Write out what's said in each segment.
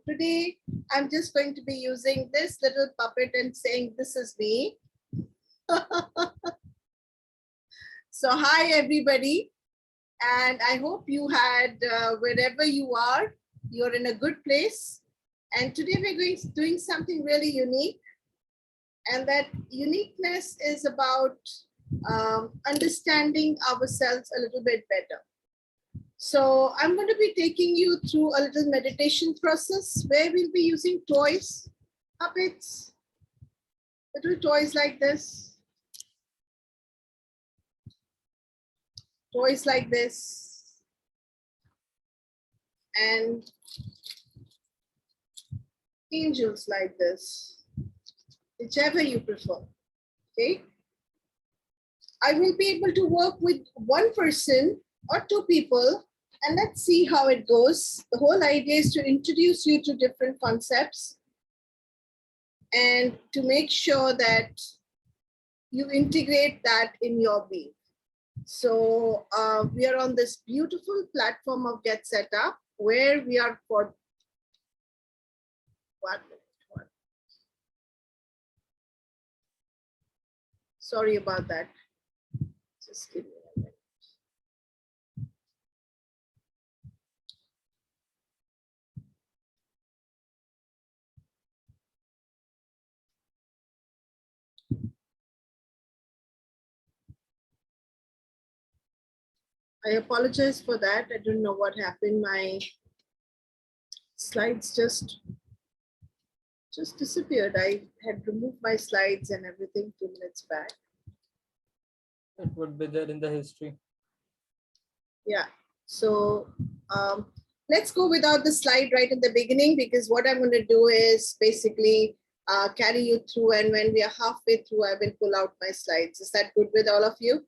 today I'm just going to be using this little puppet and saying, this is me. So hi, everybody. And I hope you had, wherever you are, you're in a good place. And today we're doing something really unique. And that uniqueness is about understanding ourselves a little bit better. So I'm going to be taking you through a little meditation process where we'll be using toys, puppets, little toys like this, and angels like this, whichever you prefer, okay? I will be able to work with one person or two people, and let's see how it goes. The whole idea is to introduce you to different concepts and to make sure that you integrate that in your being. So we are on this beautiful platform of Get Set Up, where we are for 1 minute. Sorry about that. Just give me a minute. I apologize for that. I don't know what happened. My slides just disappeared. I had removed my slides and everything 2 minutes back. It would be there in the history. Yeah, so let's go without the slide right in the beginning, because what I'm going to do is basically carry you through, and when we are halfway through, I will pull out my slides. Is that good with all of you?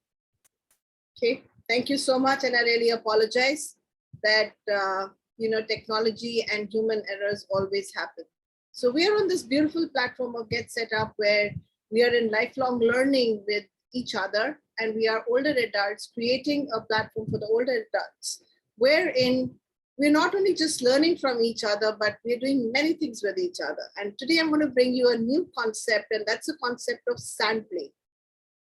Okay, thank you so much, and I really apologize that technology and human errors always happen. So we are on this beautiful platform of Get Set Up, where we are in lifelong learning with each other, and we are older adults creating a platform for the older adults, wherein we're not only just learning from each other, but we're doing many things with each other. And today I'm going to bring you a new concept, and that's the concept of sand play.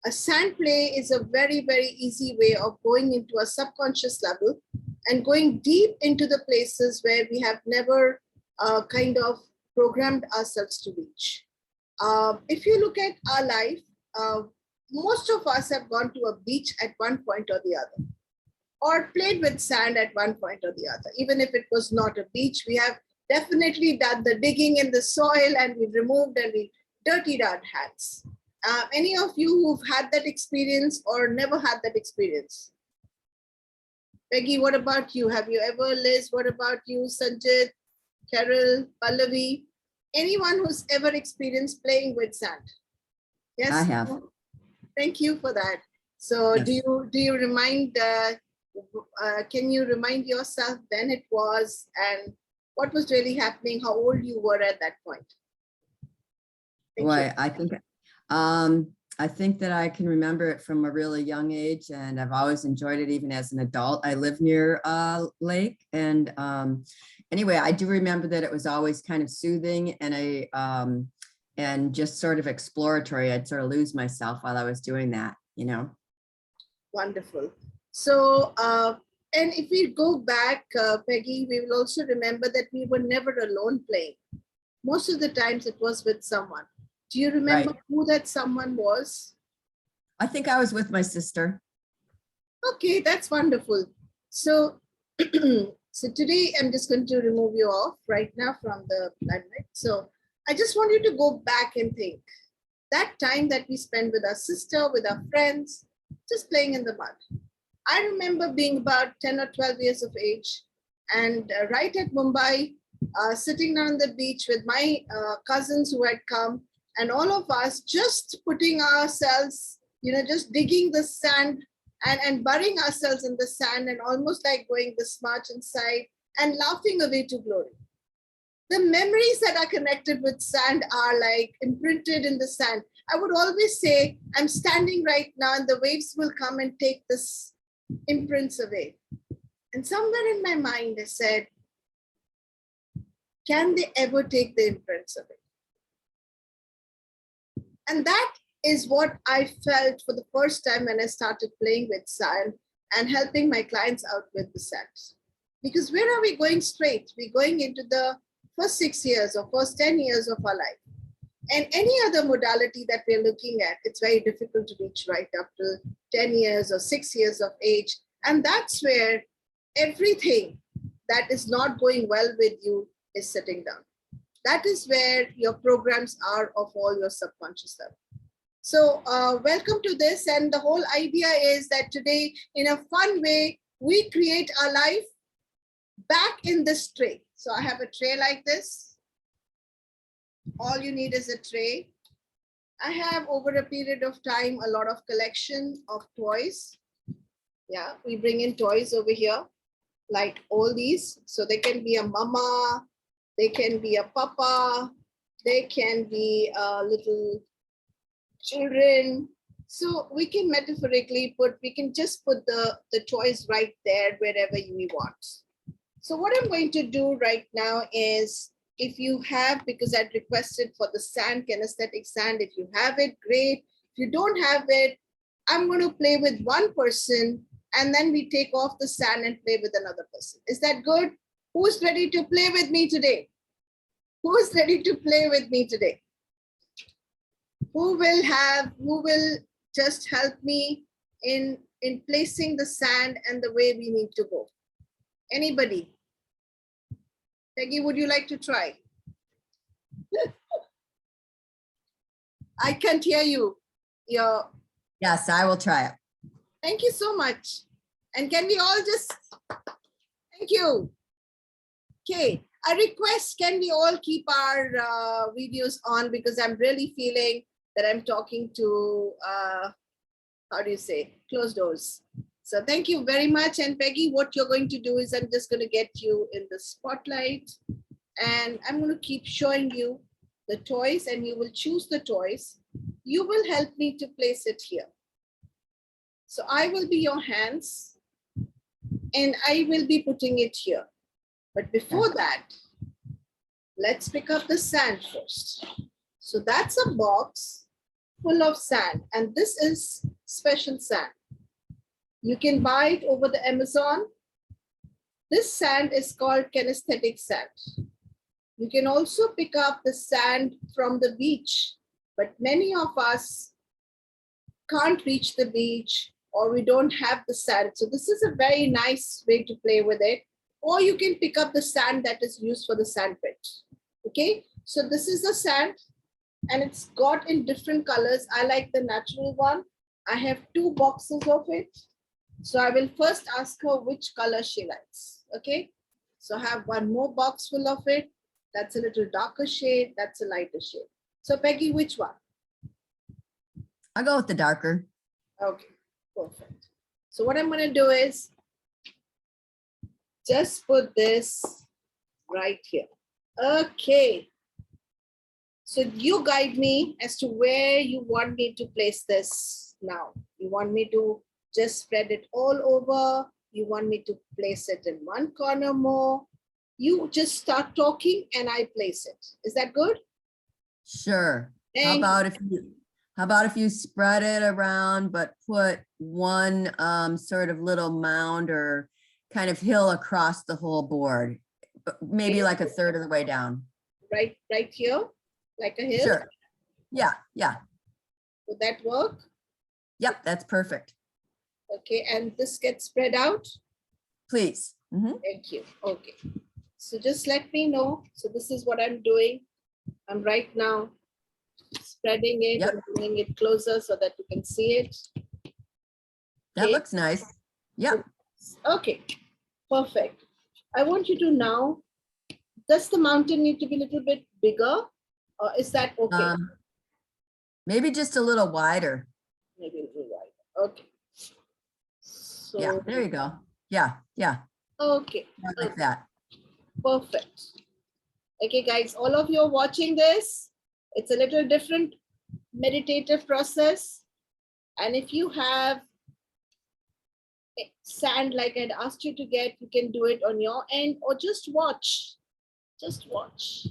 A sand play is a very, very easy way of going into a subconscious level and going deep into the places where we have never kind of programmed ourselves to reach. If you look at our life, most of us have gone to a beach at one point or the other, or played with sand at one point or the other. Even if it was not a beach, we have definitely done the digging in the soil, and we've removed and we dirtied our hands. Any of you who've had that experience or never had that experience? Peggy, what about you? Have you ever? Liz, what about you? Sanjit, Carol, Pallavi, anyone who's ever experienced playing with sand? Yes, I have. Thank you for that. So Yes. do you remind, can you remind yourself when it was and what was really happening, how old you were at that point? Boy, I think that I can remember it from a really young age, and I've always enjoyed it even as an adult. I live near a lake, and anyway, I do remember that it was always kind of soothing and just sort of exploratory. I'd sort of lose myself while I was doing that, you know. Wonderful. So, and if we go back, Peggy, we will also remember that we were never alone playing. Most of the times it was with someone. Do you remember who that someone was? I think I was with my sister. Okay, that's wonderful. So, so today I'm just going to remove you off right now from the limelight. So I just want you to go back and think that time that we spent with our sister, with our friends, just playing in the mud. I remember being about 10 or 12 years of age, and right at Mumbai, sitting on the beach with my cousins who had come, and all of us just putting ourselves, just digging the sand and burying ourselves in the sand, and almost like going this much inside and laughing away to glory. The memories that are connected with sand are like imprinted in the sand. I would always say, I'm standing right now and the waves will come and take this imprints away. And somewhere in my mind, I said, can they ever take the imprints of it? And that is what I felt for the first time when I started playing with sand and helping my clients out with the sand. Because where are we going straight? We're going into the first 6 years or first 10 years of our life. And any other modality that we're looking at, it's very difficult to reach right up to 10 years or 6 years of age. And that's where everything that is not going well with you is sitting down. That is where your programs are of all your subconscious level. So welcome to this. And the whole idea is that today, in a fun way, we create our life back in this tray. So I have a tray like this. All you need is a tray. I have over a period of time, a lot of collection of toys. Yeah, we bring in toys over here, like all these. So they can be a mama, they can be a papa, they can be little children. So we can metaphorically we can just put the toys right there wherever we want. So what I'm going to do right now is, if you have, because I'd requested for the sand, kinesthetic sand, if you have it, great. If you don't have it, I'm going to play with one person and then we take off the sand and play with another person. Is that good? Who's ready to play with me today? Who's ready to play with me today? Who will just help me in placing the sand and the way we need to go? Anybody? Peggy, would you like to try? I can't hear you. Yes, I will try it. Thank you so much. And can we all just, thank you. Okay, I request, can we all keep our videos on, because I'm really feeling that I'm talking to, how do you say, closed doors. So thank you very much. And Peggy, what you're going to do is I'm just going to get you in the spotlight and I'm going to keep showing you the toys and you will choose the toys. You will help me to place it here. So I will be your hands and I will be putting it here. But before that, let's pick up the sand first. So that's a box full of sand and this is special sand. You can buy it over the Amazon. This sand is called kinesthetic sand. You can also pick up the sand from the beach, but many of us can't reach the beach or we don't have the sand. So this is a very nice way to play with it. Or you can pick up the sand that is used for the sand pit. Okay, so this is the sand and it's got in different colors. I like the natural one. I have 2 boxes of it. So I will first ask her which color she likes. Okay, so I have one more box full of it. That's a little darker shade. That's a lighter shade. So Peggy, which one? I'll go with the darker. Okay, perfect. So what I'm going to do is just put this right here. Okay. So you guide me as to where you want me to place this now. You want me to just spread it all over? You want me to place it in one corner more? You just start talking and I place it. Is that good? Sure. Thank How about if you spread it around, but put one sort of little mound or kind of hill across the whole board, maybe like a third of the way down. Right here, like a hill? Sure. Yeah. Would that work? Yep, that's perfect. Okay, and this gets spread out? Please. Mm-hmm. Thank you. Okay. So just let me know. So this is what I'm doing. I'm right now spreading it and bringing it closer so that you can see it. That looks nice. Yep. Okay, perfect. I want you to now, does the mountain need to be a little bit bigger or is that okay? Maybe just a little wider. Maybe a little wider. Okay. So, yeah, there you go. Yeah. Okay. Like that. Perfect. Okay, guys, all of you are watching this. It's a little different meditative process. And if you have sand like I'd asked you to get, you can do it on your end or just watch. Just watch.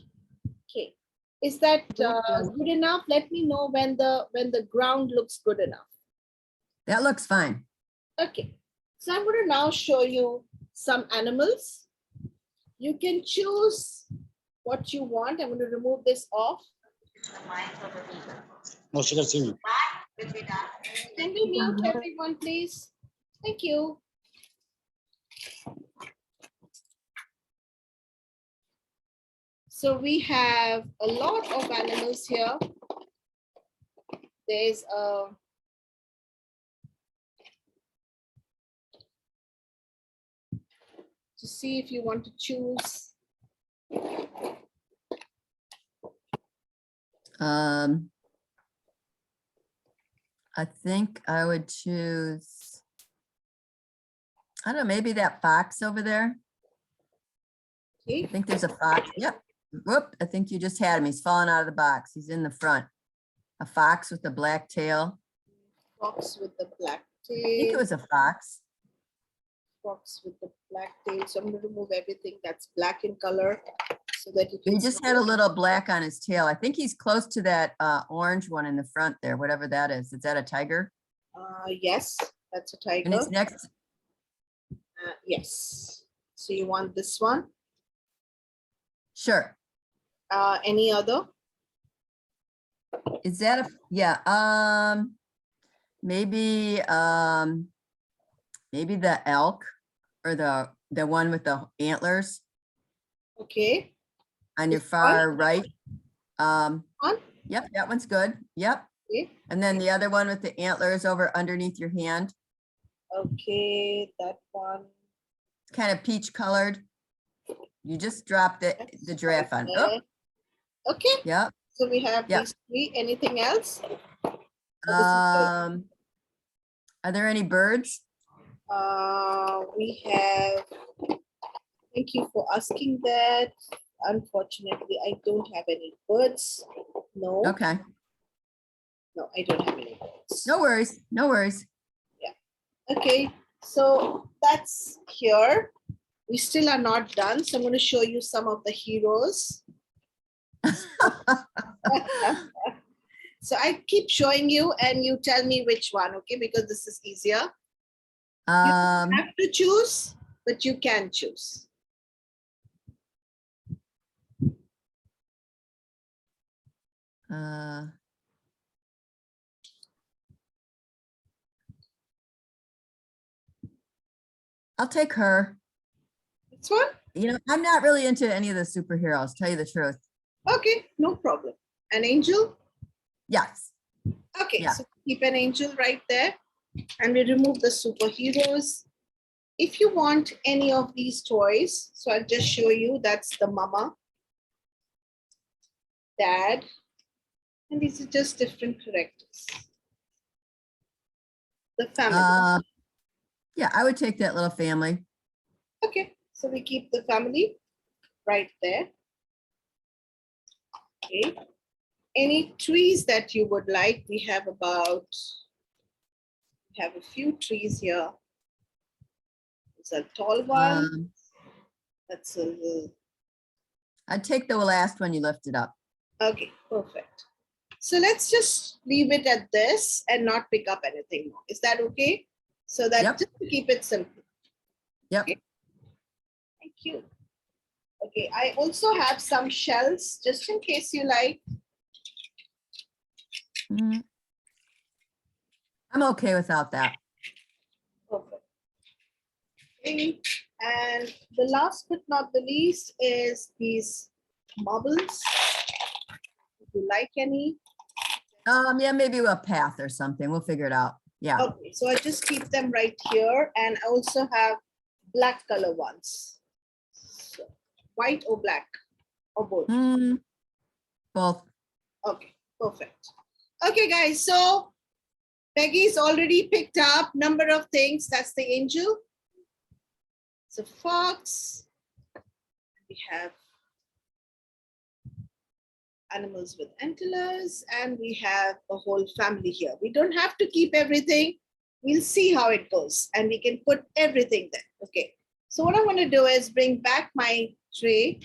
Okay. Is that good enough? Let me know when the ground looks good enough. That looks fine. Okay. So I'm going to now show you some animals. You can choose what you want. I'm going to remove this off. No, she can see me. Can we mute everyone, please? Thank you. So we have a lot of animals here. There's a to see if you want to choose. I think I would choose, I don't know, maybe that fox over there. Okay. I think there's a fox. Yep. Whoop, I think you just had him. He's falling out of the box. He's in the front. A fox with a black tail. Fox with the black I think it tail. was a fox. Fox with the black tail. So I'm going to remove everything that's black in color so that you can He just had a little black on his tail. I think he's close to that orange one in the front there, whatever that is. Is that a tiger? Yes, that's a tiger. And it's next. Yes. So you want this one? Sure. Any other? Is that a, yeah, maybe maybe the elk or the one with the antlers Okay. on your This far right. One? Yep, that one's good. Yep. Okay. And then the other one with the antlers over underneath your hand, Okay, that one. kind of peach colored. You just dropped the giraffe on. Oh, there. Okay, yep. so we have Yeah. these three. Anything else? Are there any birds? We have, thank you for asking that. Unfortunately, I don't have any birds. No, Okay, no, I don't have any birds. no worries, no worries. Okay, so that's here. We still are not done. So I'm going to show you some of the heroes. So I keep showing you and you tell me which one, okay? Because this is easier. You have to choose, but you can choose. I'll take her. This one? You know, I'm not really into any of the superheroes, tell you the truth. Okay, no problem. An angel? Yes. Okay, Yeah. so keep an angel right there. And we remove the superheroes. If you want any of these toys, so I'll just show you, that's the mama, dad, and these are just different characters. The family. Yeah, I would take that little family. Okay, so we keep the family right there. Okay. Any trees that you would like? We have a few trees here. It's a tall one. That's a little. I'd take the last one you lifted up. Okay, perfect. So let's just leave it at this and not pick up anything more. Is that okay? So that Yep. just to keep it simple. Yep. Okay. Thank you. Okay, I also have some shells just in case you like. Mhm. I'm okay without that. Perfect. Okay. And the last but not the least is these marbles. If you like any. Yeah, maybe a path or something. We'll figure it out. Yeah. Okay, so I just keep them right here, and I also have black color ones. So, white or black or both? Both. Okay, perfect. Okay, guys, so Peggy's already picked up number of things. That's the angel. It's a fox. We have animals with antlers, and we have a whole family here. We don't have to keep everything. We'll see how it goes, and we can put everything there. Okay, so what I'm going to do is bring back my tray.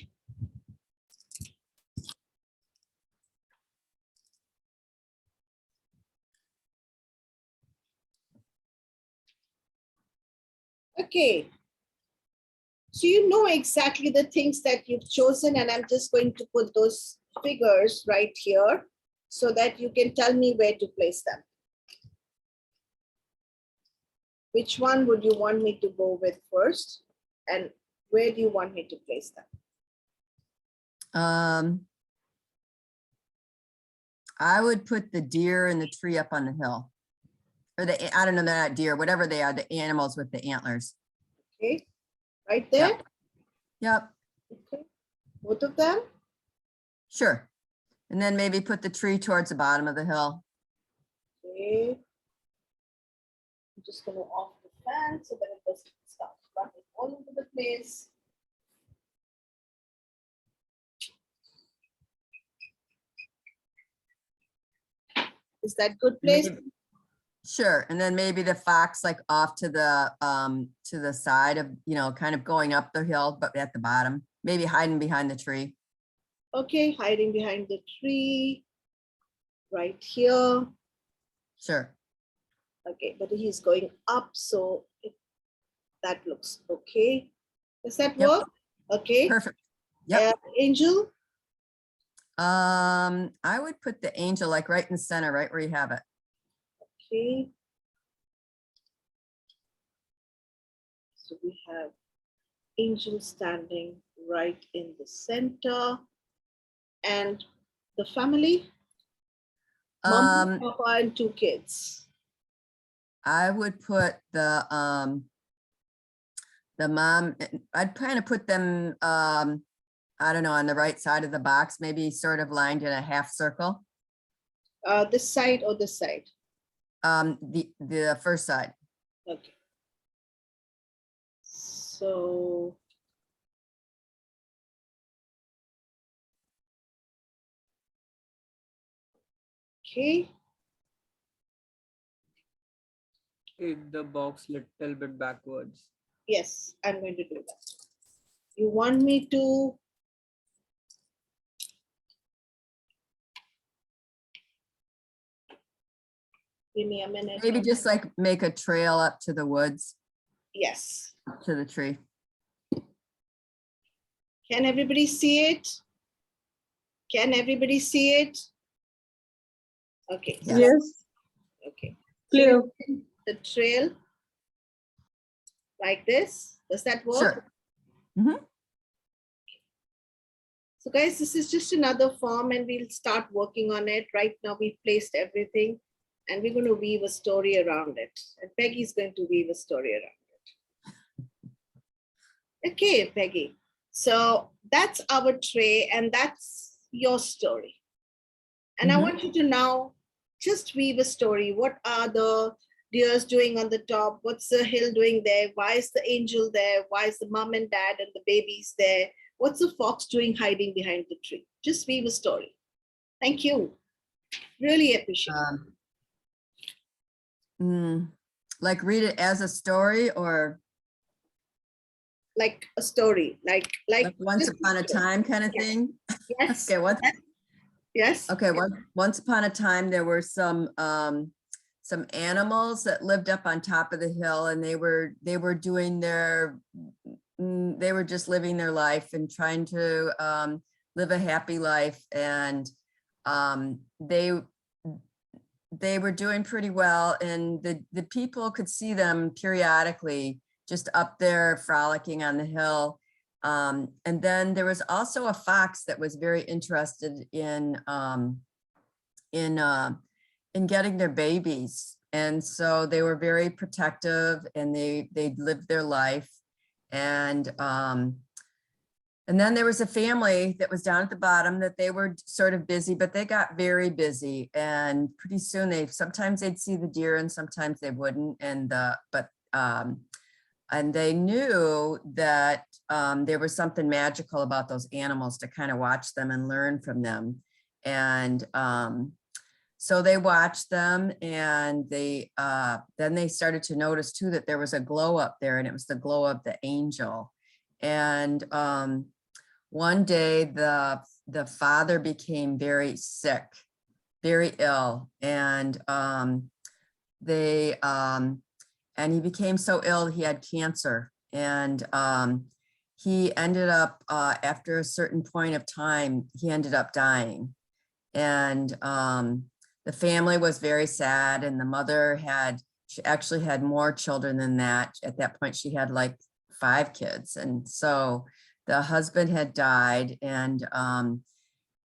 Okay. So you know exactly the things that you've chosen, and I'm just going to put those figures right here so that you can tell me where to place them. Which one would you want me to go with first? And where do you want me to place them? I would put the deer and the tree up on the hill. Or I don't know, they're not deer, whatever they are, the animals with the antlers. Okay, right there. Yep, Okay, both of them. sure. And then maybe put the tree towards the bottom of the hill. Okay. I'm just going to off the fan so that it doesn't start running all over the place. Is that good place? Sure, and then maybe the fox like off to the side of, kind of going up the hill, but at the bottom, maybe hiding behind the tree. Okay, hiding behind the tree right here. Sure. Okay, but he's going up, so that looks okay. Does that work? Okay. Perfect. Yep. Angel? I would put the angel like right in the center, right where you have it. Okay. So we have angel standing right in the center. And the family? Mom, Papa, and 2 kids. I would put the mom, I'd kind of put them, I don't know, on the right side of the box, maybe sort of lined in a half circle. This side or this side? The first side. Okay. So okay. The box little bit backwards. Yes, I'm going to do that. You want me to give me a minute? Maybe just like make a trail up to the woods. Yes. Up to the tree. Can everybody see it? Can everybody see it? Okay. Yes. Okay. Clear. So the trail like this. Does that work? Sure. Mm-hmm. So guys, this is just another form and we'll start working on it. Right now we've placed everything and we're going to weave a story around it. And Peggy's going to weave a story around it. Okay, Peggy. So that's our tray and that's your story. And I want you to now just weave a story. What are the deers doing on the top? What's the hill doing there? Why is the angel there? Why is the mom and dad and the babies there? What's the fox doing hiding behind the tree? Just weave a story. Thank you. Really appreciate it. Like read it as a story or? Like a story, like Once upon a time kind of thing? Yes. Okay, Yes. Okay, once upon a time, there were some animals that lived up on top of the hill and they were doing they were just living their life and trying to live a happy life. And they were doing pretty well. And the people could see them periodically just up there frolicking on the hill. And then there was also a fox that was very interested in getting their babies. And so they were very protective and they lived their life. And then there was a family that was down at the bottom that they were sort of busy, but they got very busy. And pretty soon sometimes they'd see the deer and sometimes they wouldn't. And they knew that there was something magical about those animals to kind of watch them and learn from them. And so they watched them and then they started to notice too that there was a glow up there and it was the glow of the angel. And one day the father became very sick, very ill. And and he became so ill, he had cancer. And he ended up, after a certain point of time, he ended up dying. And the family was very sad, and the mother she actually had more children than that. At that point, she had like 5 kids. And so the husband had died,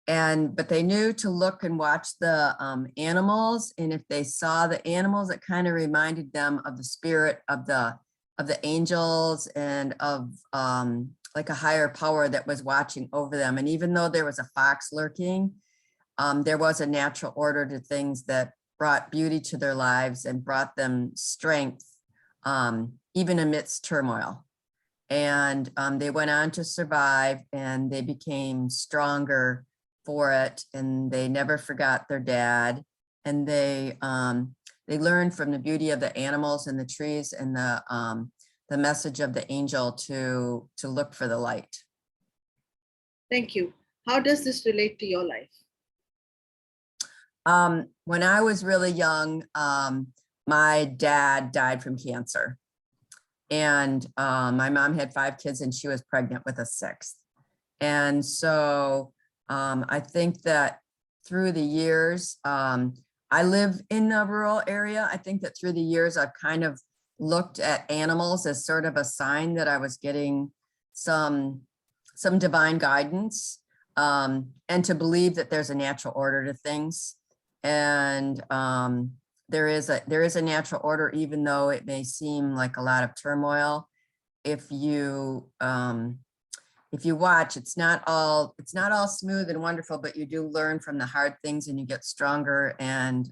but they knew to look and watch the animals. And if they saw the animals, it kind of reminded them of the spirit of the angels and of like a higher power that was watching over them. And even though there was a fox lurking, there was a natural order to things that brought beauty to their lives and brought them strength, even amidst turmoil. And they went on to survive, and they became stronger for it, and they never forgot their dad. And they learned from the beauty of the animals and the trees and the message of the angel to look for the light. Thank you. How does this relate to your life? When I was really young, my dad died from cancer. And my mom had 5 kids, and she was pregnant with a 6th. And so I think that through the years, I live in a rural area. I think that through the years, I've kind of looked at animals as sort of a sign that I was getting some divine guidance, and to believe that there's a natural order to things. And there is a natural order, even though it may seem like a lot of turmoil. If you watch, it's not all smooth and wonderful, but you do learn from the hard things, and you get stronger. And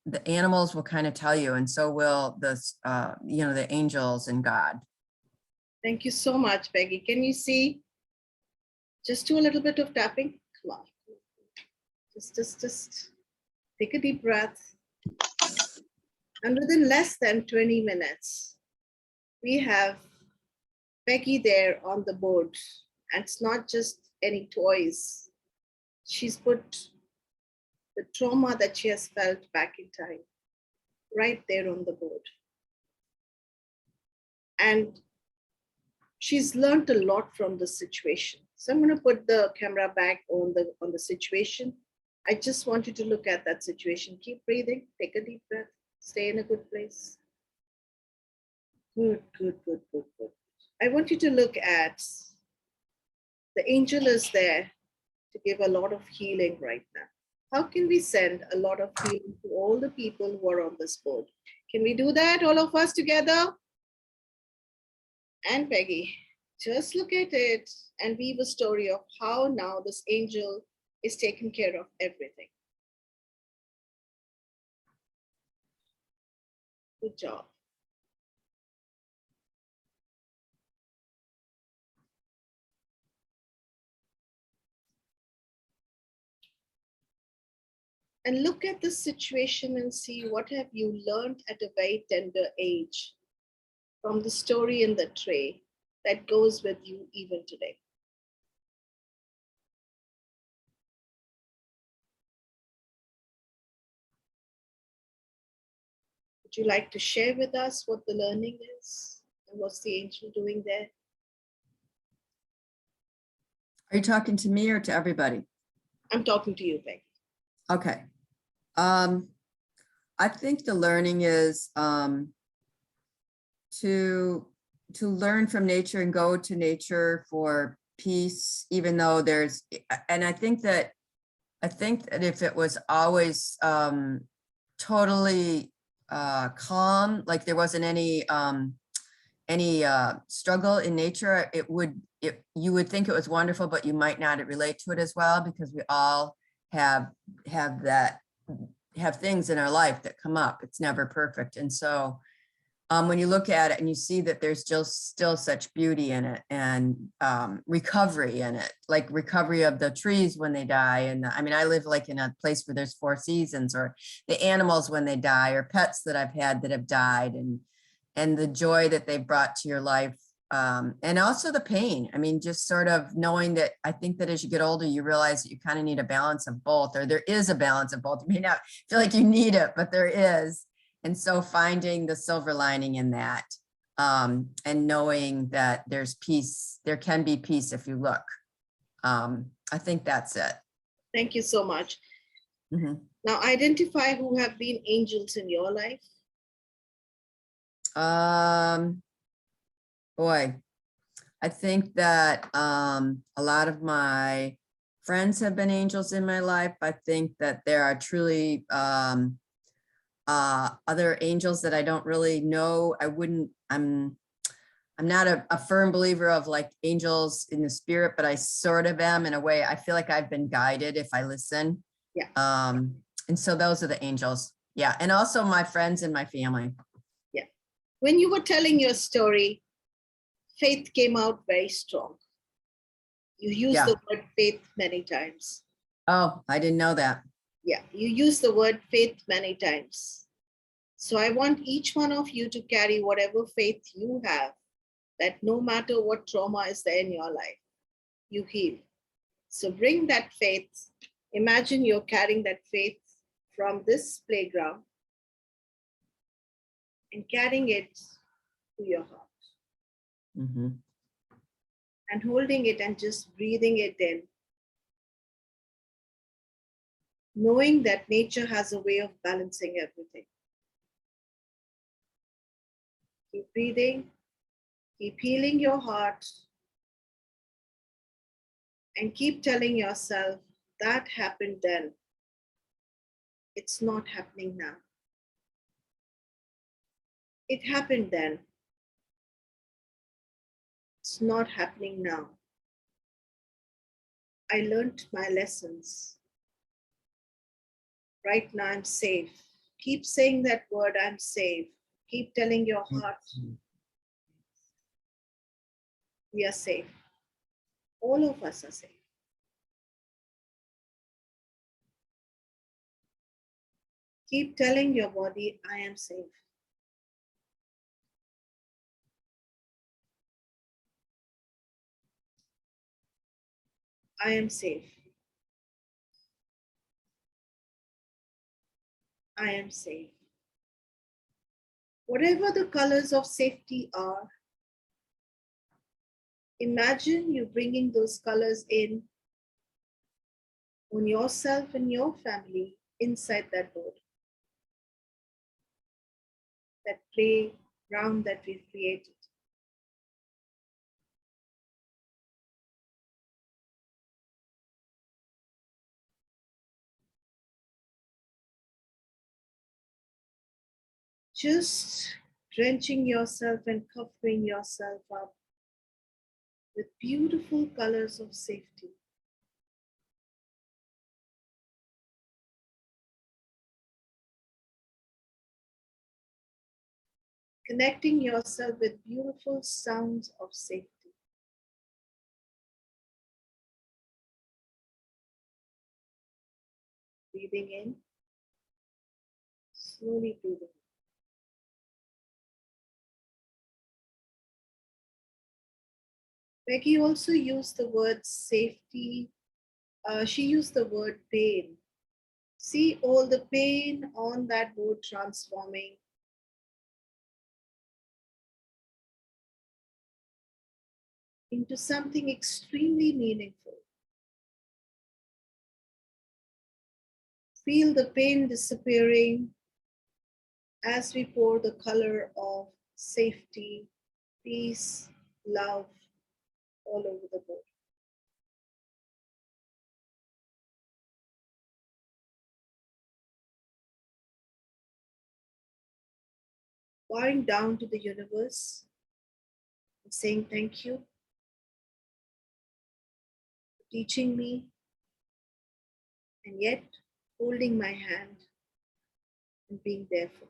the animals will kind of tell you, and so will the angels and God. Thank you so much, Peggy. Can you see? Just do a little bit of tapping. Come on. Just take a deep breath. And within less than 20 minutes, we have Peggy there on the board. And it's not just any toys. She's put the trauma that she has felt back in time right there on the board. And she's learned a lot from the situation. So I'm going to put the camera back on the situation. I just want you to look at that situation. Keep breathing, take a deep breath, stay in a good place. Good. I want you to look at the angel is there to give a lot of healing right now. How can we send a lot of healing to all the people who are on this board? Can we do that, all of us together? And Peggy, just look at it and weave a story of how now this angel is taking care of everything. Good job. And look at the situation and see what have you learned at a very tender age from the story in the tray that goes with you even today. Would you like to share with us what the learning is and what's the angel doing there? Are you talking to me or to everybody? I'm talking to you, Peggy. Okay. I think the learning is to learn from nature and go to nature for peace, even though and I think that if it was always totally calm, like there wasn't any struggle in nature, you would think it was wonderful, but you might not relate to it as well, because we all have things in our life that come up. It's never perfect. And so when you look at it and you see that there's just still such beauty in it, and recovery in it, like recovery of the trees when they die. And I mean, I live like in a place where there's 4 seasons, or the animals when they die, or pets that I've had that have died, and the joy that they brought to your life. And also the pain. I mean, just sort of knowing that, I think that as you get older, you realize that you kind of need a balance of both, or there is a balance of both. You may not feel like you need it, but there is. And so finding the silver lining in that, and knowing that there's peace, there can be peace if you look. I think that's it. Thank you so much. Mhm. Now identify who have been angels in your life. Boy, I think that a lot of my friends have been angels in my life. I think that there are truly other angels that I don't really know. I'm not a firm believer of like angels in the spirit, but I sort of am in a way. I feel like I've been guided if I listen. Yeah. And so those are the angels. Yeah. And also my friends and my family. Yeah. When you were telling your story, faith came out very strong. You used Yeah. the word faith many times. Oh, I didn't know that. Yeah, you use the word faith many times. So I want each one of you to carry whatever faith you have, that no matter what trauma is there in your life, you heal. So bring that faith. Imagine you're carrying that faith from this playground and carrying it to your heart Mhm. and holding it and just breathing it in, knowing that nature has a way of balancing everything. Keep breathing, keep healing your heart, and keep telling yourself that happened then. It's not happening now. It happened then. It's not happening now. I learned my lessons. Right now I'm safe. Keep saying that word, I'm safe. Keep telling your heart, we are safe. All of us are safe. Keep telling your body, I am safe. I am safe. I am safe. Whatever the colors of safety are, imagine you bringing those colors in on yourself and your family inside that board, that playground that we've created. Just drenching yourself and covering yourself up with beautiful colors of safety. Connecting yourself with beautiful sounds of safety. Breathing in, slowly breathing. Becky also used the word safety. She used the word pain. See all the pain on that board transforming into something extremely meaningful. Feel the pain disappearing as we pour the color of safety, peace, love all over the board. Bowing down to the universe and saying thank you for teaching me, and yet holding my hand and being there for me.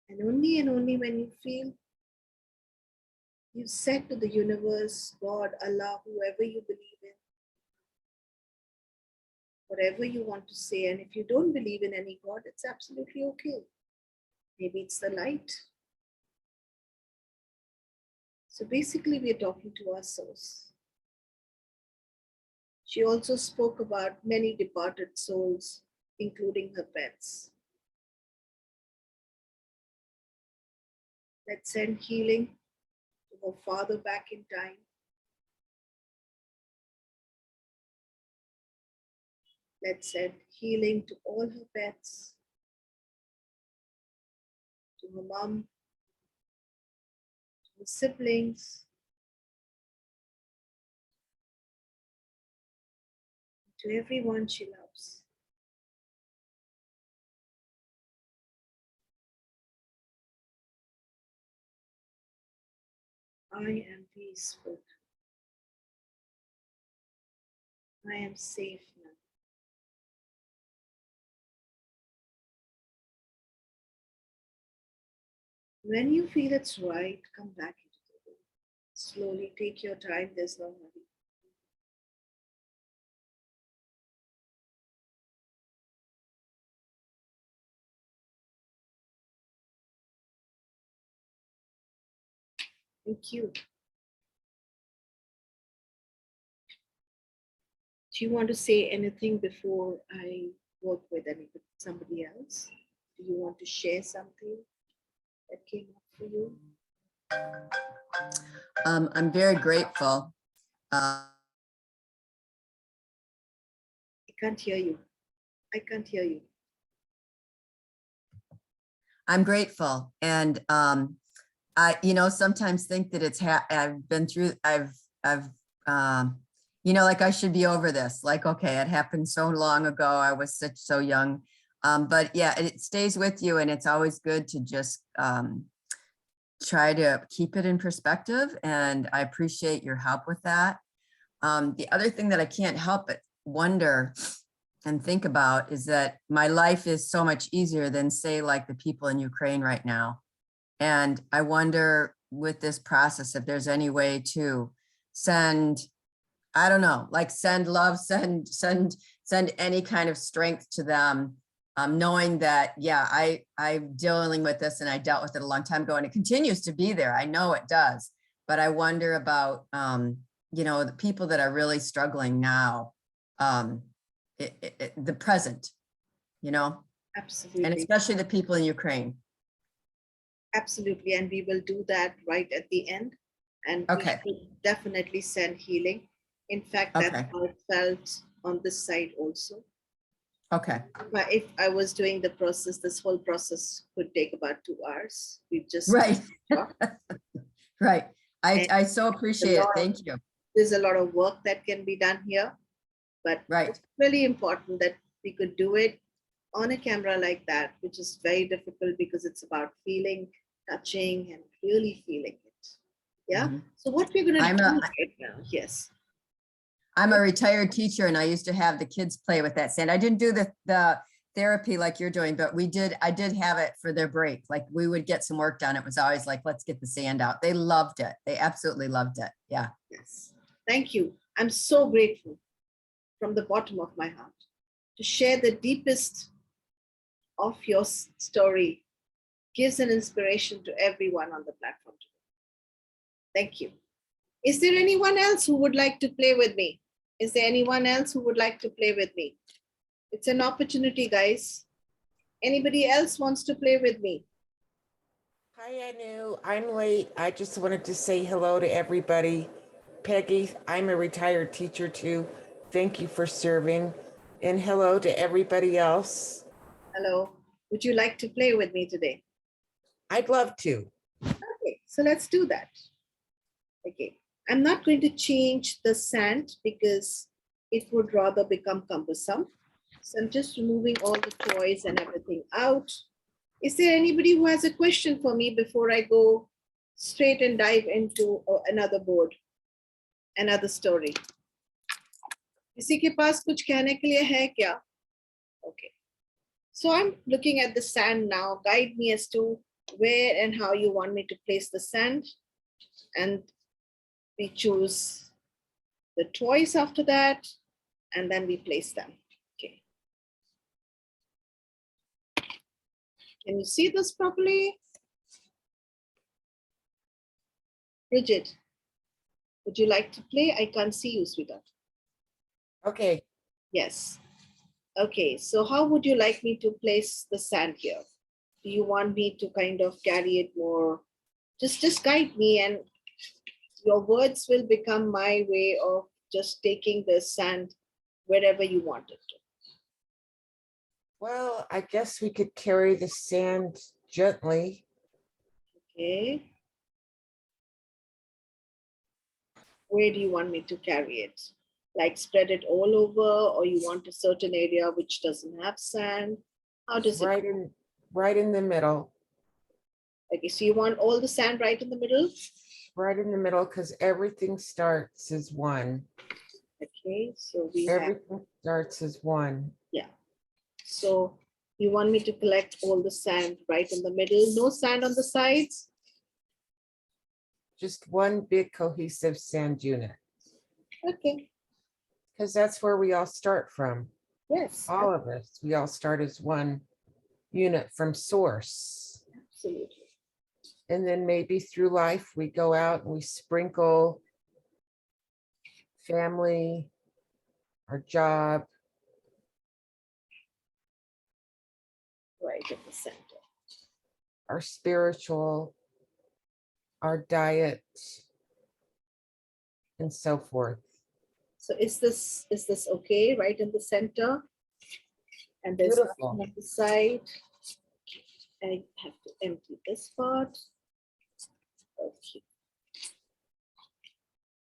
And only when you feel you said to the universe, God, Allah, whoever you believe in, whatever you want to say, and if you don't believe in any God, it's absolutely okay. Maybe it's the light. So basically, we're talking to our source. She also spoke about many departed souls, including her pets. Let's send healing to her father back in time. Let's send healing to all her pets, to her mom, to her siblings, to everyone she loves. I am peaceful. I am safe now. When you feel it's right, come back into the room. Slowly take your time, there's no hurry. Thank you. Do you want to say anything before I work with somebody else? Do you want to share something that came up for you? I'm very grateful. I can't hear you. I can't hear you. I'm grateful. And I, sometimes think that I've been through, like I should be over this. Like, okay, it happened so long ago. I was so young. But yeah, it stays with you, and it's always good to just try to keep it in perspective. And I appreciate your help with that. The other thing that I can't help but wonder and think about is that my life is so much easier than, say, like the people in Ukraine right now. And I wonder with this process, if there's any way to send, I don't know, like send love, send any kind of strength to them, knowing that, yeah, I'm dealing with this, and I dealt with it a long time ago, and it continues to be there. I know it does, but I wonder about, the people that are really struggling now, the present, Absolutely. and especially the people in Ukraine. Absolutely. And we will do that right at the end. And Okay. we should definitely send healing. In fact, that's Okay. how it felt on this side also. Okay. But if I was doing the process, this whole process could take about 2 hours. We've just Right. Right. I so appreciate it. Thank you. There's a lot of work that can be done here, but Right. it's really important that we could do it on a camera like that, which is very difficult because it's about feeling, touching, and really feeling it. Yeah. Mhm. So what we're going to do right now, yes. I'm a retired teacher, and I used to have the kids play with that sand. I didn't do the therapy like you're doing, but I did have it for their break. Like, we would get some work done. It was always like, let's get the sand out. They loved it. They absolutely loved it. Yeah. Yes. Thank you. I'm so grateful from the bottom of my heart to share the deepest of your story. Gives an inspiration to everyone on the platform today. Thank you. Is there anyone else who would like to play with me? Is there anyone else who would like to play with me? It's an opportunity, guys. Anybody else wants to play with me? Hi, Anu. I'm late. I just wanted to say hello to everybody. Peggy, I'm a retired teacher too. Thank you for serving. And hello to everybody else. Hello. Would you like to play with me today? I'd love to. Okay, so let's do that. Okay, I'm not going to change the sand because it would rather become cumbersome. So I'm just removing all the toys and everything out. Is there anybody who has a question for me before I go straight and dive into another board, another story? किसी के पास कुछ कहने के लिए है क्या? Okay. So I'm looking at the sand now. Guide me as to where and how you want me to place the sand. And we choose the toys after that, and then we place them. Okay. Can you see this properly? Bridget, would you like to play? I can't see you, sweetheart. Okay. Yes. Okay, so how would you like me to place the sand here? Do you want me to kind of carry it more? Just guide me, and your words will become my way of just taking the sand wherever you want it to. Well, I guess we could carry the sand gently. Okay. Where do you want me to carry it? Like spread it all over, or you want a certain area which doesn't have sand? How does it? Right in the middle. Okay, so you want all the sand right in the middle? Right in the middle, because everything starts as one. Okay, so we have, Everything starts as one. yeah. So you want me to collect all the sand right in the middle? No sand on the sides? Just one big cohesive sand unit, Okay, because that's where we all start from. yes, All of us, we all start as one unit from source. absolutely. And then maybe through life, we go out and we sprinkle family, our job, Right in the center. our spiritual, our diet, and so forth. So is this okay right in the center? And there's Beautiful. nothing on the side. I have to empty this part. Okay.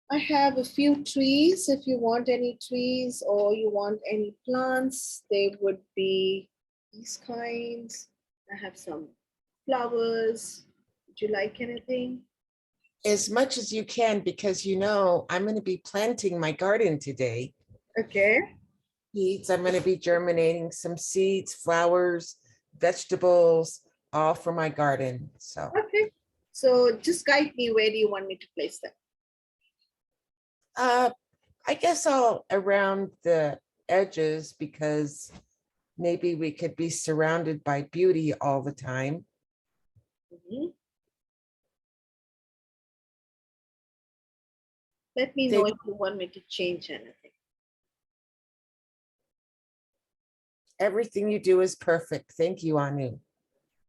I have a few trees. If you want any trees or you want any plants, they would be these kinds. I have some flowers. Would you like anything? As much as you can, because you know, I'm going to be planting my garden today. Okay. Seeds, I'm going to be germinating some seeds, flowers, vegetables, all for my garden. So Okay. So just guide me. Where do you want me to place them? I guess I'll around the edges, because maybe we could be surrounded by beauty all the time. Mhm. Let me They- know if you want me to change anything. Everything you do is perfect. Thank you, Anu.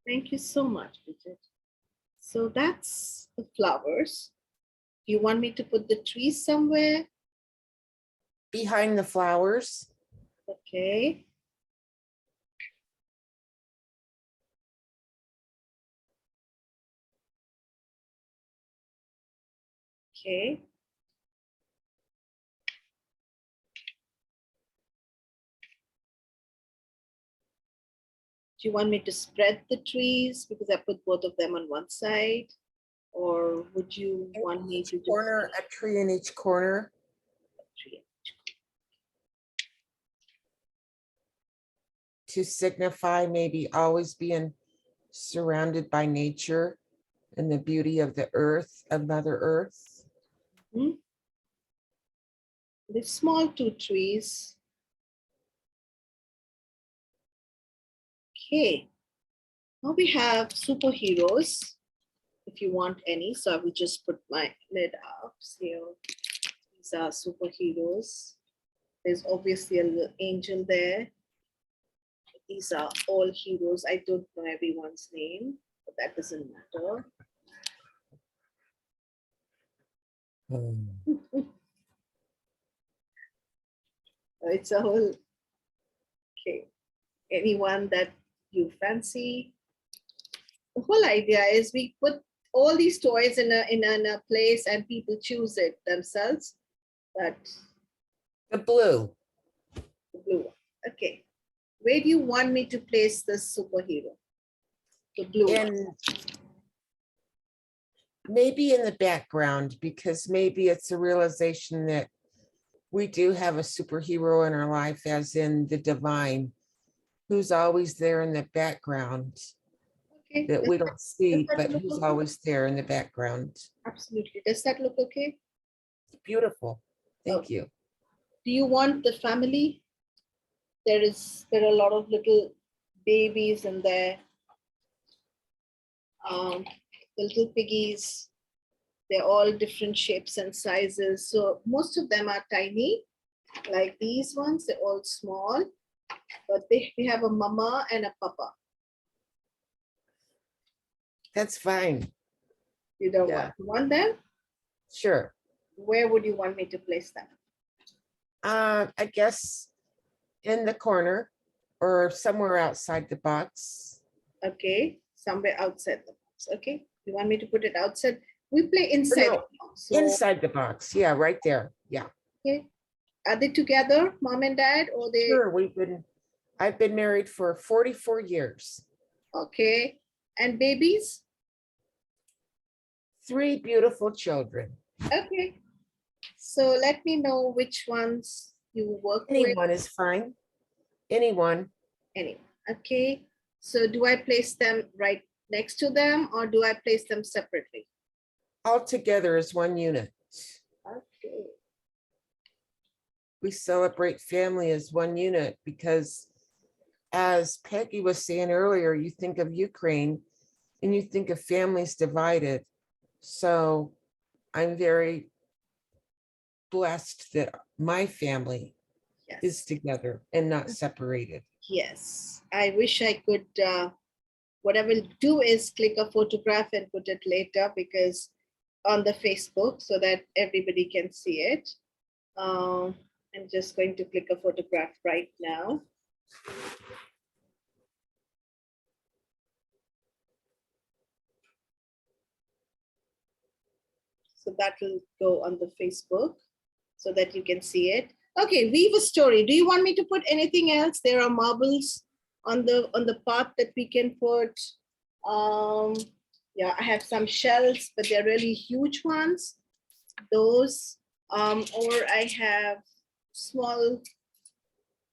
Thank you so much, Bridget. So that's the flowers. Do you want me to put the trees somewhere? Behind the flowers, Okay. Okay. Do you want me to spread the trees because I put both of them on one side? Or would you want me to just corner, a tree in each corner. tree? To signify maybe always being surrounded by nature and the beauty of the earth, of Mother Earth. Mhm. The small two trees. Okay. Now we have superheroes, if you want any. So I will just put my lid up. So these are superheroes. There's obviously a little angel there. These are all heroes. I don't know everyone's name, but that doesn't matter. It's a whole, okay. Anyone that you fancy. The whole idea is we put all these toys in a place and people choose it themselves. But The blue. the blue one. Okay. Where do you want me to place this superhero? The blue one. And maybe in the background, because maybe it's a realization that we do have a superhero in our life, as in the divine, who's always there in the background Okay. that we don't see, that but look who's okay? always there in the background. Absolutely. Does that look okay? Beautiful. Thank Okay. you. Do you want the family? There are a lot of little babies in there. The little piggies. They're all different shapes and sizes. So most of them are tiny. Like these ones, they're all small, but they have a mama and a papa. That's fine. You don't Yeah. want them? Sure. Where would you want me to place them? I guess in the corner or somewhere outside the box. Okay, somewhere outside the box. Okay, you want me to put it outside? We play inside no, the box. So, Inside the box. Yeah, right there. Yeah. okay. Are they together, mom and dad, or they? Sure. I've been married for 44 years. Okay. And babies? 3 beautiful children. Okay. So let me know which ones you work with. Anyone is fine. Anyone. Anyway, okay. So do I place them right next to them or do I place them separately? All together as one unit. Okay. We celebrate family as one unit because, as Peggy was saying earlier, you think of Ukraine and you think of families divided. So I'm very blessed that my family Yes. is together and not separated. Yes. I wish I could, what I will do is click a photograph and put it later because on the Facebook so that everybody can see it. I'm just going to click a photograph right now. So that will go on the Facebook so that you can see it. Okay, weave a story. Do you want me to put anything else? There are marbles on the path that we can put. Yeah, I have some shells, but they're really huge ones. Those, or I have small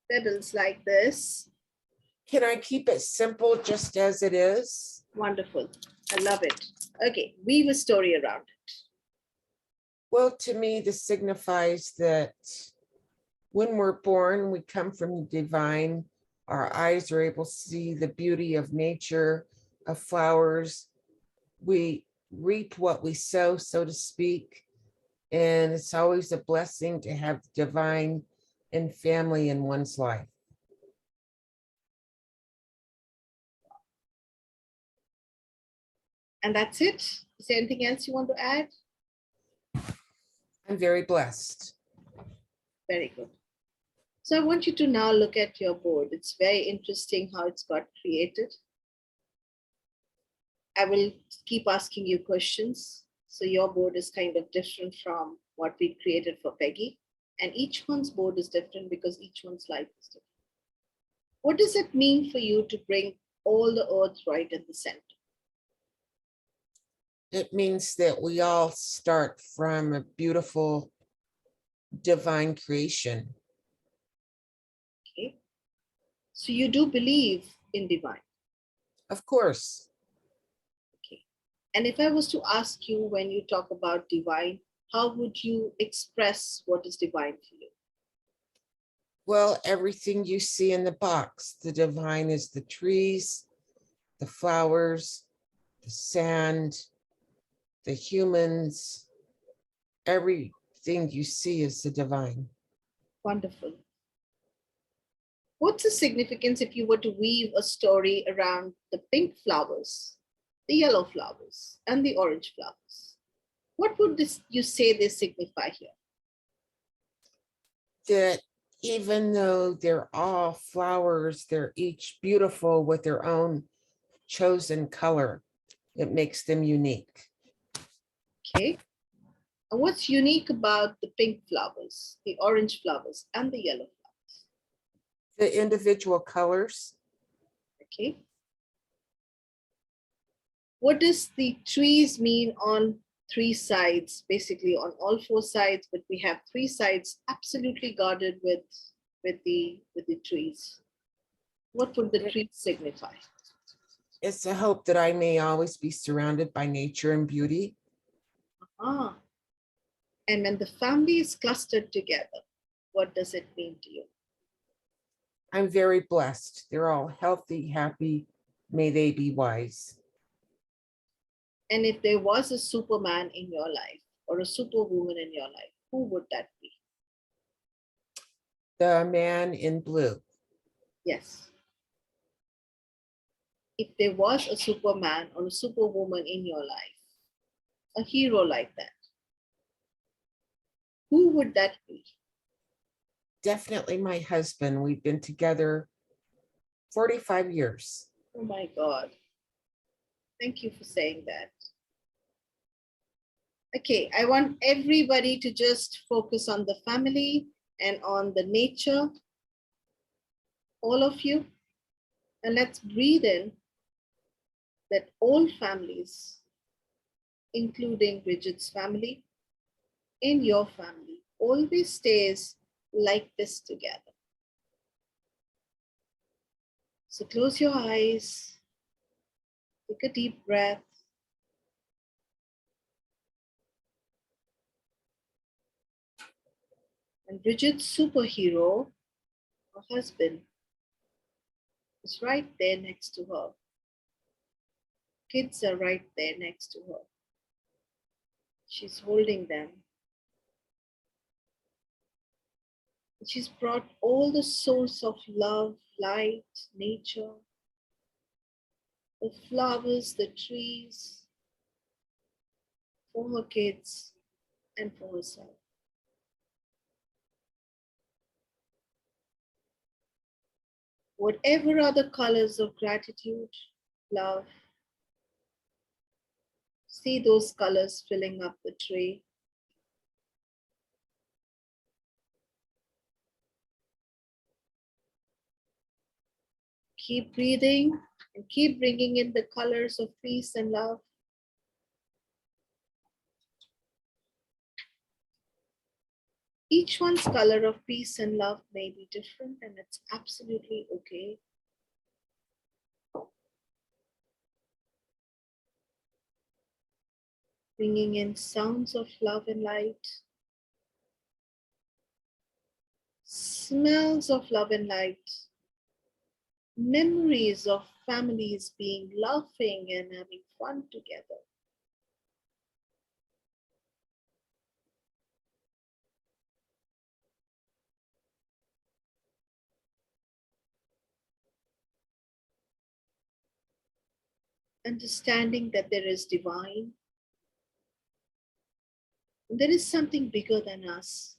pebbles like this. Can I keep it simple just as it is? Wonderful. I love it. Okay, weave a story around it. Well, to me, this signifies that when we're born, we come from the divine. Our eyes are able to see the beauty of nature, of flowers. We reap what we sow, so to speak. And it's always a blessing to have divine and family in one's life. And that's it. Is there anything else you want to add? I'm very blessed. Very good. So I want you to now look at your board. It's very interesting how it's got created. I will keep asking you questions. So your board is kind of different from what we created for Peggy. And each one's board is different because each one's life is different. What does it mean for you to bring all the earth right in the center? It means that we all start from a beautiful divine creation. Okay. So you do believe in divine. Of course. Okay. And if I was to ask you when you talk about divine, how would you express what is divine for you? Well, everything you see in the box, the divine is the trees, the flowers, the sand, the humans, everything you see is the divine. Wonderful. What's the significance if you were to weave a story around the pink flowers, the yellow flowers, and the orange flowers? What would you say they signify here? That even though they're all flowers, they're each beautiful with their own chosen color. It makes them unique. Okay. And what's unique about the pink flowers, the orange flowers, and the yellow flowers? The individual colors. Okay. What does the trees mean on 3 sides, basically on all 4 sides, but we have 3 sides absolutely guarded with the trees? What would the trees signify? It's a hope that I may always be surrounded by nature and beauty. Ah, and when the family is clustered together, what does it mean to you? I'm very blessed. They're all healthy, happy. May they be wise. And if there was a Superman in your life or a Superwoman in your life, who would that be? The man in blue. Yes. If there was a Superman or a Superwoman in your life, a hero like that, who would that be? Definitely my husband. We've been together 45 years. Oh my God. Thank you for saying that. Okay, I want everybody to just focus on the family and on the nature, all of you. And let's breathe in that all families, including Bridget's family, in your family, always stays like this together. So close your eyes, take a deep breath. And Bridget's superhero, her husband, is right there next to her. Kids are right there next to her. She's holding them. She's brought all the source of love, light, nature, the flowers, the trees, for her kids and for herself. Whatever are the colors of gratitude, love, see those colors filling up the tray. Keep breathing and keep bringing in the colors of peace and love. Each one's color of peace and love may be different, and it's absolutely okay. Bringing in sounds of love and light, smells of love and light, memories of families being laughing and having fun together. Understanding that there is divine, and there is something bigger than us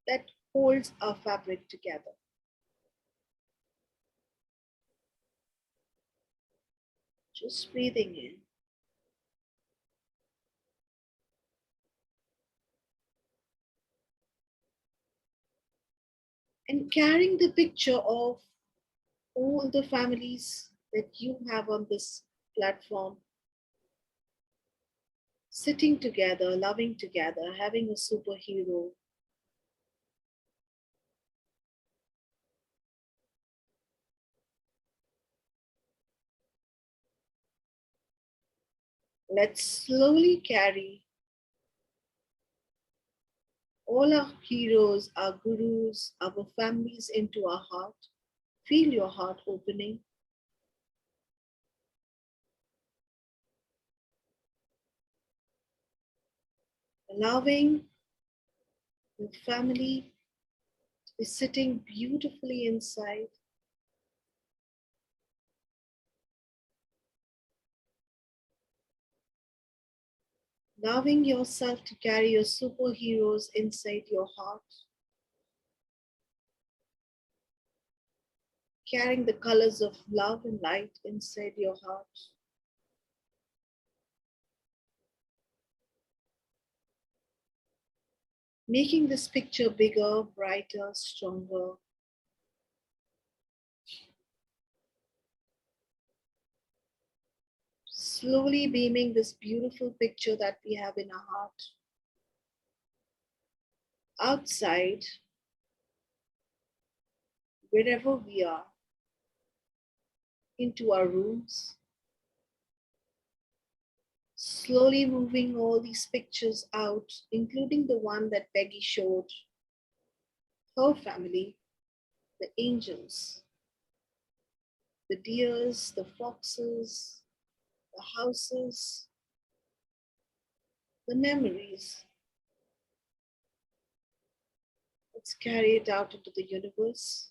that holds our fabric together. Just breathing in. And carrying the picture of all the families that you have on this platform, sitting together, loving together, having a superhero. Let's slowly carry all our heroes, our gurus, our families into our heart. Feel your heart opening. Allowing the family to be sitting beautifully inside. Allowing yourself to carry your superheroes inside your heart. Carrying the colors of love and light inside your heart. Making this picture bigger, brighter, stronger. Slowly beaming this beautiful picture that we have in our heart outside, wherever we are, into our rooms. Slowly moving all these pictures out, including the one that Peggy showed, her family, the angels, the deers, the foxes, the houses, the memories. Let's carry it out into the universe.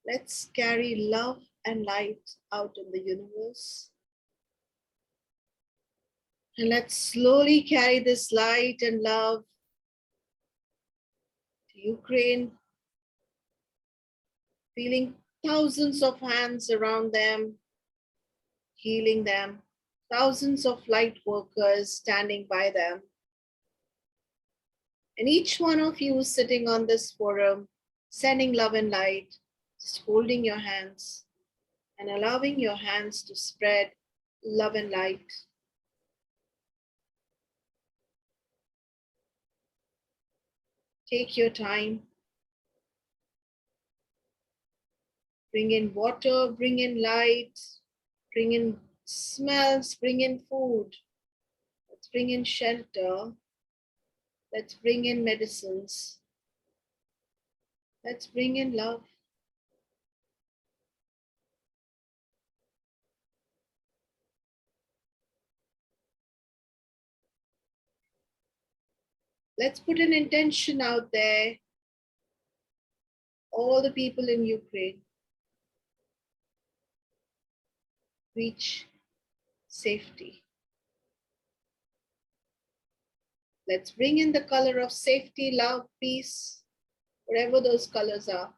Let's carry love and light out in the universe. And let's slowly carry this light and love to Ukraine, feeling thousands of hands around them, healing them, thousands of light workers standing by them. And each one of you sitting on this forum, sending love and light, just holding your hands and allowing your hands to spread love and light. Take your time. Bring in water, bring in light, bring in smells, bring in food. Let's bring in shelter. Let's bring in medicines. Let's bring in love. Let's put an intention out there. All the people in Ukraine reach safety. Let's bring in the color of safety, love, peace, whatever those colors are.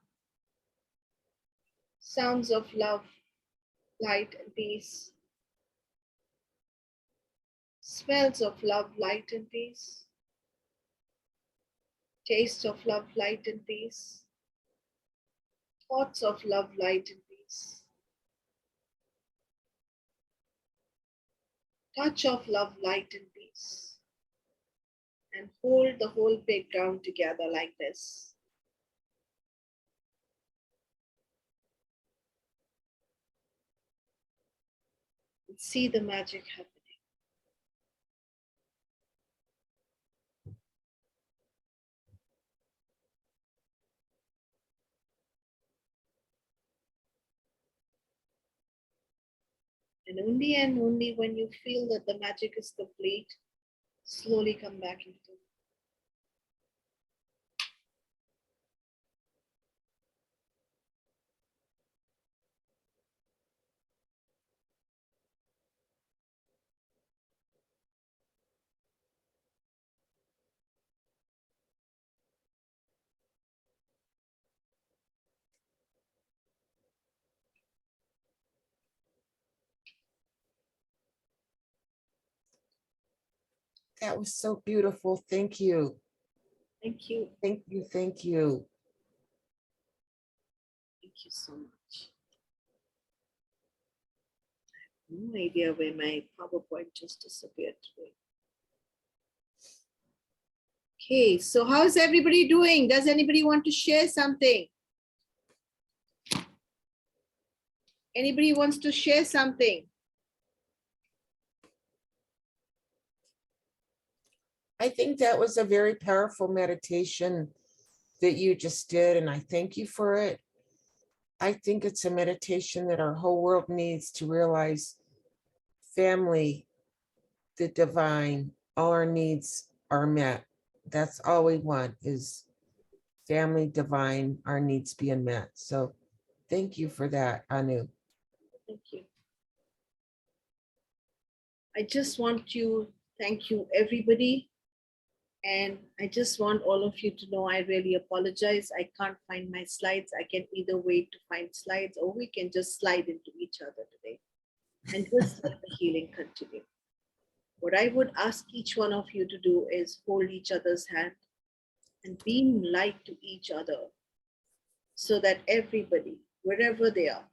Sounds of love, light, and peace. Smells of love, light, and peace. Taste of love, light, and peace. Thoughts of love, light, and peace. Touch of love, light, and peace. And hold the whole playground together like this. And see the magic happening. And only when you feel that the magic is complete, slowly come back into it. That was so beautiful. Thank you. Thank you. Thank you. Thank you. Thank you so much. I have no idea where my PowerPoint just disappeared today. Okay, so how's everybody doing? Does anybody want to share something? Anybody wants to share something? I think that was a very powerful meditation that you just did, and I thank you for it. I think it's a meditation that our whole world needs to realize family, the divine, all our needs are met. That's all we want is family, divine, our needs being met. So thank you for that, Anu. Thank you. I just want to thank you, everybody. And I just want all of you to know I really apologize. I can't find my slides. I can either wait to find slides or we can just slide into each other today and just let the healing continue. What I would ask each one of you to do is hold each other's hand and beam light to each other so that everybody, wherever they are,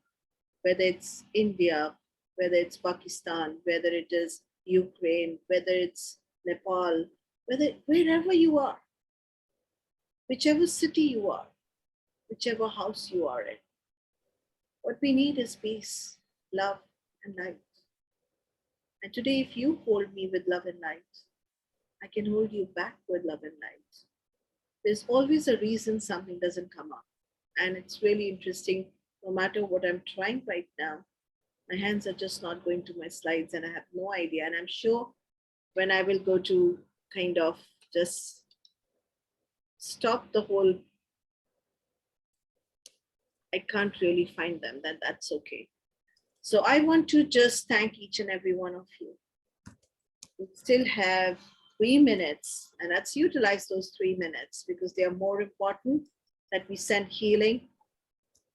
whether it's India, whether it's Pakistan, whether it is Ukraine, whether it's Nepal, wherever you are, whichever city you are, whichever house you are in, what we need is peace, love, and light. And today, if you hold me with love and light, I can hold you back with love and light. There's always a reason something doesn't come up. And it's really interesting, no matter what I'm trying right now, my hands are just not going to my slides and I have no idea. And I'm sure when I will go to kind of just stop the whole, I can't really find them, then that's okay. So I want to just thank each and every one of you. We still have 3 minutes, and let's utilize those 3 minutes because they are more important, that we send healing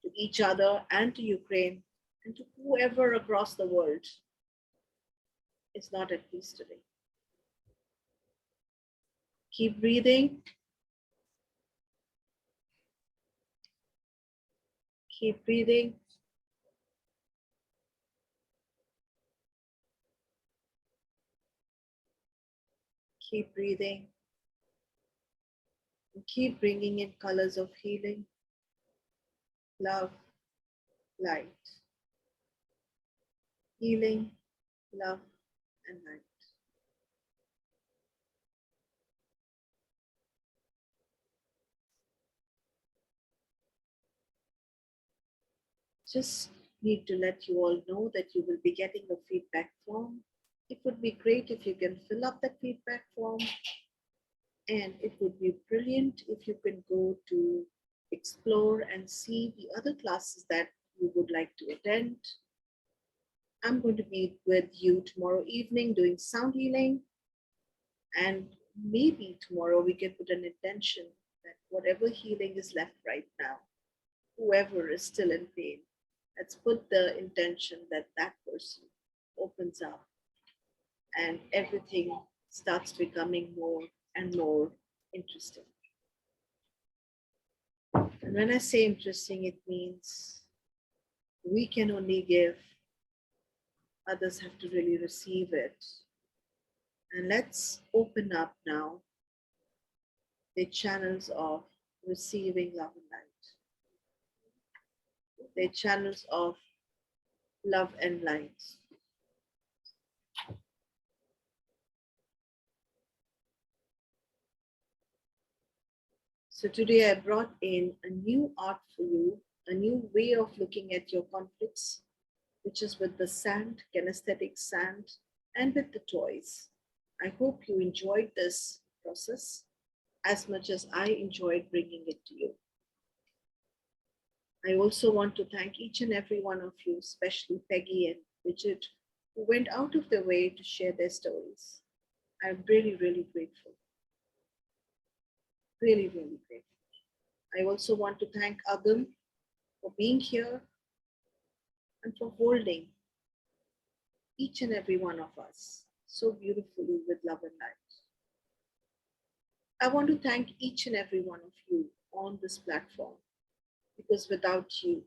to each other and to Ukraine and to whoever across the world is not at peace today. Keep breathing. Keep breathing. Keep breathing. And keep bringing in colors of healing, love, light. Healing, love, and light. Just need to let you all know that you will be getting a feedback form. It would be great if you can fill up that feedback form, and it would be brilliant if you can go to explore and see the other classes that you would like to attend. I'm going to be with you tomorrow evening doing sound healing, and maybe tomorrow we can put an intention that whatever healing is left right now, whoever is still in pain, let's put the intention that that person opens up and everything starts becoming more and more interesting. And when I say interesting, it means we can only give, others have to really receive it. And let's open up now the channels of receiving love and light, the channels of love and light. So today I brought in a new art for you, a new way of looking at your conflicts, which is with the sand, kinesthetic sand, and with the toys. I hope you enjoyed this process as much as I enjoyed bringing it to you. I also want to thank each and every one of you, especially Peggy and Bridget, who went out of their way to share their stories. I'm really, really grateful. Really, really grateful. I also want to thank Agam for being here and for holding each and every one of us so beautifully with love and light. I want to thank each and every one of you on this platform, because without you,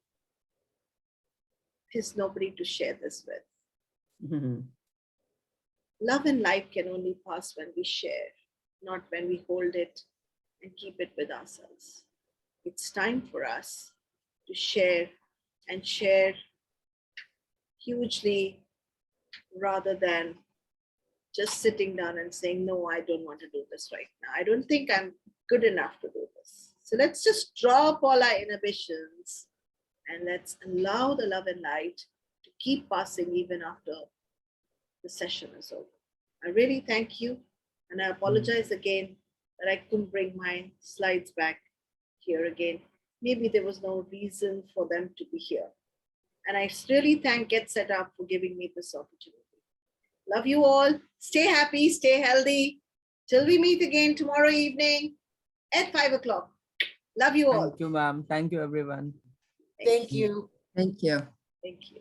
there's nobody to share this with. Mhm. Love and light can only pass when we share, not when we hold it and keep it with ourselves. It's time for us to share, and share hugely, rather than just sitting down and saying, no, I don't want to do this right now. I don't think I'm good enough to do this. So let's just drop all our inhibitions and let's allow the love and light to keep passing even after the session is over. I really thank you. And I apologize again that I couldn't bring my slides back here again. Maybe there was no reason for them to be here. And I really thank Get Set Up for giving me this opportunity. Love you all. Stay happy, stay healthy. Till we meet again tomorrow evening at 5 o'clock. Love you all. Thank you, ma'am. Thank you, everyone. Thank you. Thank you. Thank you.